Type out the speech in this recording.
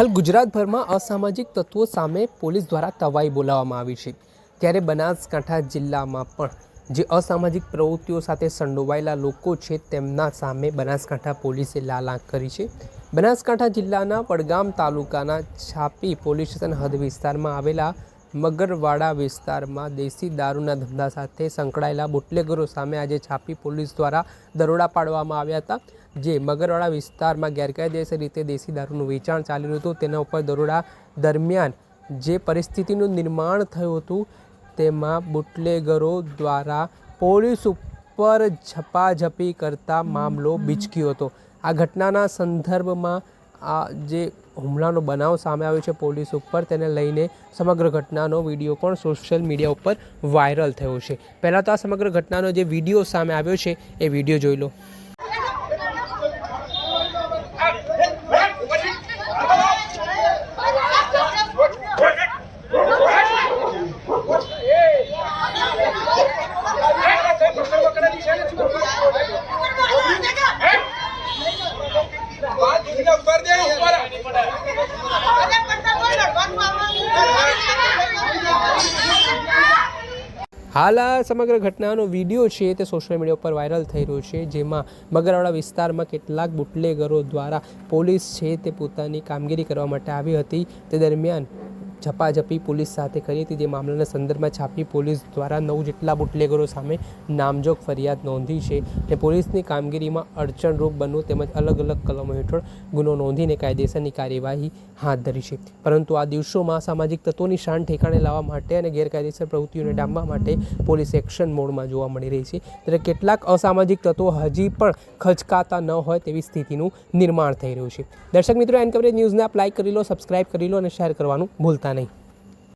હાલ ગુજરાતભરમાં અસામાજિક તત્વો સામે પોલીસ દ્વારા તવાઈ બોલાવવામાં આવી છે, ત્યારે બનાસકાંઠા જિલ્લામાં પણ જે અસામાજિક પ્રવૃત્તિઓ સાથે સંડોવાયેલા લોકો છે તેમના સામે બનાસકાંઠા પોલીસે લાલ આંખ કરી છે। બનાસકાંઠા જિલ્લાના વડગામ તાલુકાના છાપી પોલીસ સ્ટેશન હદ વિસ્તારમાં આવેલા મગરવાડા વિસ્તારમાં દેશી દારૂના ધંધા સાથે સંકળાયેલા બુટલેગરો સામે આજે છાપી પોલીસ દ્વારા દરોડા પાડવામાં આવ્યા હતા। જે મગરવાડા વિસ્તારમાં ગેરકાયદેસર રીતે દેશી દારૂનું વેચાણ ચાલી રહ્યું હતું તેના ઉપર દરોડા દરમિયાન જે પરિસ્થિતિનું નિર્માણ થયું હતું તેમાં બુટલેગરો દ્વારા પોલીસ ઉપર ઝપાઝપી કરતા મામલો બીચક્યો હતો। આ ઘટનાના સંદર્ભમાં આ જે હુમલાનો બનાવ સામે આવ્યો છે પોલીસ ઉપર, તેને લઈને સમગ્ર ઘટનાનો વિડીયો પણ સોશિયલ મીડિયા ઉપર વાયરલ થયો છે। પહેલાં તો આ સમગ્ર ઘટનાનો જે વિડીયો સામે આવ્યો છે એ વિડીયો જોઈ લો। હાલ આ સમગ્ર ઘટનાનો વિડીયો છે તે સોશિયલ મીડિયા ઉપર વાયરલ થઈ રહ્યો છે, જેમાં મગરવાડા વિસ્તારમાં કેટલાક બુટલેગરો દ્વારા પોલીસ છે તે પોતાની કામગીરી કરવા માટે આવી હતી તે દરમિયાન ઝપાઝપી પોલીસ સાથે કરી હતી। જે મામલાના સંદર્ભમાં છાપી પોલીસ દ્વારા 9 જેટલા બુટલેગરો સામે નામજોગ ફરિયાદ નોંધી છે અને પોલીસની કામગીરીમાં અડચણરૂપ બનવું તેમજ અલગ અલગ કલમો હેઠળ ગુનો નોંધીને કાયદેસરની કાર્યવાહી હાથ ધરી છે। પરંતુ આ દિવસોમાં સામાજિક તત્વોની શાન ઠેકાણે લાવવા માટે અને ગેરકાયદેસર પ્રવૃત્તિઓને ડામવા માટે પોલીસ એક્શન મોડમાં જોવા મળી રહી છે, ત્યારે કેટલાક અસામાજિક તત્વો હજી પણ ખચકાતા ન હોય તેવી સ્થિતિનું નિર્માણ થઈ રહ્યું છે। દર્શક મિત્રો, એન કવરેજ ન્યૂઝને આપ લાઇક કરી લો, સબસ્ક્રાઇબ કરી લો અને શેર કરવાનું ભૂલતા નહીં।